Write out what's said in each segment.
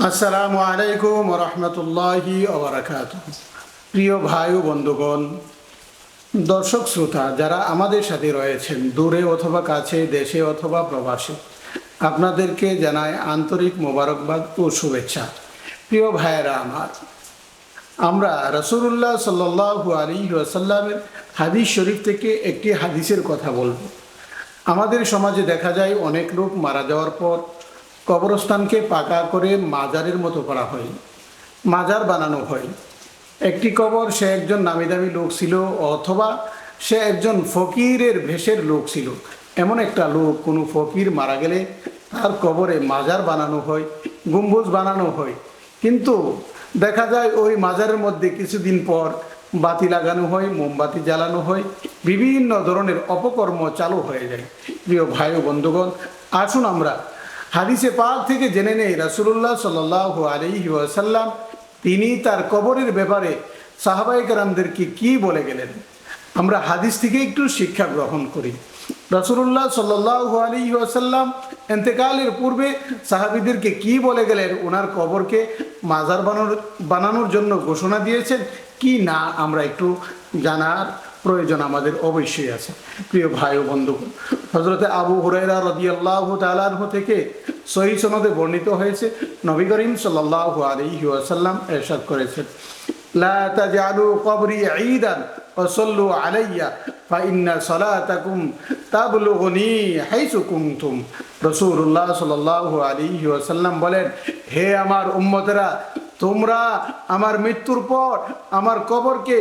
আসসালামু আলাইকুম ওয়া রাহমাতুল্লাহি ওয়া বারাকাতুহু। প্রিয় ভাই ও বন্ধুগণ, দর্শক শ্রোতা যারা আমাদের সাথে রয়েছেন দূরে অথবা কাছে, দেশে অথবা প্রবাসে, আপনাদেরকে জানাই আন্তরিক মোবারকবাদ ও শুভেচ্ছা। প্রিয় ভাইয়েরা আমার, আমরা রাসূলুল্লাহ সাল্লাল্লাহু আলাইহি ওয়াসাল্লামের হাদিস শরীফ থেকে একটি হাদিসের কথা বলবো। আমাদের সমাজে দেখা যায় অনেক লোক মারা যাওয়ার পর কবরস্থানকে পাকা করে মাজারের মতো করা হয়, মাজার বানানো হয়। একটি কবর সে একজন নামি দামি লোক ছিল, অথবা সে একজন ফকিরের ভেষের লোক ছিল। এমন একটা লোক, কোনো ফকির মারা গেলে তার কবরে মাজার বানানো হয়, গম্বুজ বানানো হয়। কিন্তু দেখা যায় ওই মাজারের মধ্যে কিছুদিন পর বাতি লাগানো হয়, মোমবাতি জ্বালানো হয়, বিভিন্ন ধরনের অপকর্ম চালু হয়ে যায়। প্রিয় ভাই ও বন্ধুগণ, আসুন আমরা হাদিসে পাক থেকে জেনে নেই রাসূলুল্লাহ সাল্লাল্লাহু আলাইহি ওয়াসাল্লাম তিনি তার কবরের ব্যাপারে সাহাবায়ে কেরামদেরকে কি বলে গেলেন। আমরা হাদিস থেকে একটু শিক্ষা গ্রহণ করি। রাসূলুল্লাহ সাল্লাল্লাহু আলাইহি ওয়াসাল্লাম ইন্তেকালের পূর্বে সাহাবীদেরকে কি বলে গেলেন, ওনার কবরকে মাজার বানানোর জন্য ঘোষণা দিয়েছেন কি না, আমরা একটু জানার প্রয়োজন আমাদের অবশ্যই আছে। প্রিয় ভাই ও বন্ধুগণ, হযরতে আবু হুরায়রা রাদিয়াল্লাহু তাআলা আনহু থেকে সহিহ সনদে বর্ণিত হয়েছে, নবী করিম সাল্লাল্লাহু আলাইহি ওয়াসাল্লাম ইরশাদ করেছেন, লা তাজআলু কবরি ঈদান ওয়া সাল্লু আলাইয়া ফা ইন্না সালাতাকুম তাবলুগুনি হাইসু কুনতুম। রাসূলুল্লাহ সাল্লাল্লাহু আলাইহি ওয়াসাল্লাম বলেন, হে আমার উম্মতেরা, তোমরা আমার মৃত্যুর পর আমার কবরকে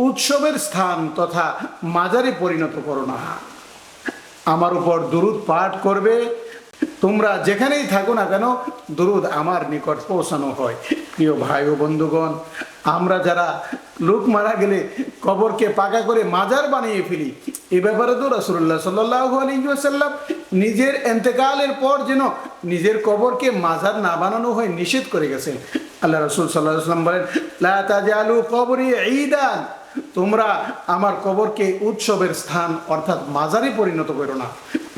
উৎসবের স্থান তথা মাজারে পরিণত করো না। আমার উপর দুরূদ পাঠ করবে, তোমরা যেখানেই থাকো না কেন দুরূদ আমার নিকট পৌঁছানো হয়। প্রিয় ভাই ও বন্ধুগণ, আমরা যারা লোক মারা গেলে কবরকে পাকা করে মাজার বানিয়ে ফেলি, এ ব্যাপারে তো রাসূলুল্লাহ সাল্লাল্লাহু আলাইহি ওয়াসাল্লাম নিজের ইন্তেকালের পর যেন নিজের কবরকে মাজার না বানানো হয় নিষেধ করে গেছেন। আল্লাহ রাসূল সাল্লাল্লাহু আলাইহি ওয়াসাল্লাম বলেন, লা তাজআলু কবরি ঈদান, তোমরা আমার কবরকে উৎসবের স্থান অর্থাৎ মাজারে পরিণত করো না,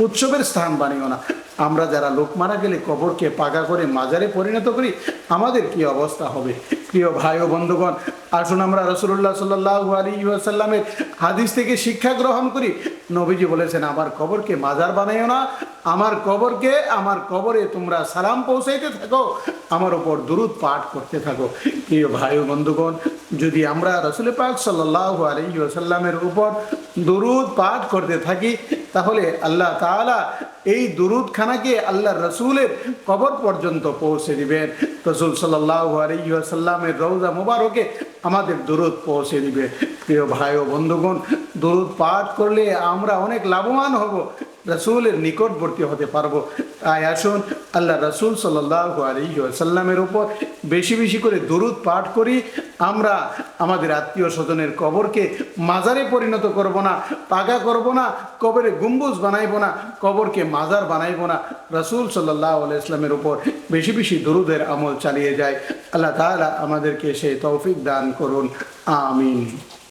উৎসবের স্থান বানিও না। আমরা যারা লোক মারা গেলে কবরকে পাকা করে মাজারে পরিণত করি, আমাদের কি অবস্থা হবে। প্রিয় ভাই ও বন্ধুগণ, আসুন আমরা রাসূলুল্লাহ সাল্লাল্লাহু আলাইহি ওয়াসাল্লামের হাদিস থেকে শিক্ষা গ্রহণ করি। নবীজি বলেছেন, আমার কবরকে মাজার বানাইও না, আমার কবরে তোমরা সালাম পৌঁছাইতে থাকো, আমার উপর দুরূদ পাঠ করতে থাকো। প্রিয় ভাই ও বন্ধুগণ, যদি আমরা রাসূল পাক সাল্লাল্লাহু আলাইহি ওয়াসাল্লামের উপর দুরূদ পাঠ করতে থাকি, তাহলে আল্লাহ তাআলা এই দুরূদখানাকে আল্লাহর রাসূলের কবর পর্যন্ত পৌঁছে দিবেন। রাসূল সাল্লাল্লাহু আলাইহি ওয়াসাল্লামের রওজা মুবারকে আমাদের দুরূদ পৌঁছে দিবে। প্রিয় ভাই ও বন্ধুগণ, দুরূদ পাঠ করলে আমরা অনেক লাভবান হব, রাসূলের নিকটবর্তী হতে পারবো। তাই আসুন আল্লাহ রাসূল সাল্লাল্লাহু আলাইহি ওয়াসাল্লামের উপর বেশি বেশি করে দুরূদ পাঠ করি। আমরা আমাদের আত্মীয় স্বজনের কবরকে মাজারে পরিণত করব না, পাকা করব না, কবরে গম্বুজ বানাইব না, কবরকে মাজার বানাইব না। রাসূল সাল্লাল্লাহু আলাইহি ওয়াসাল্লামের উপর বেশি বেশি দুরূদের আমল চালিয়ে যায়। আল্লাহ তাআলা আমাদেরকে সেই তৌফিক দান করুন, আমিন।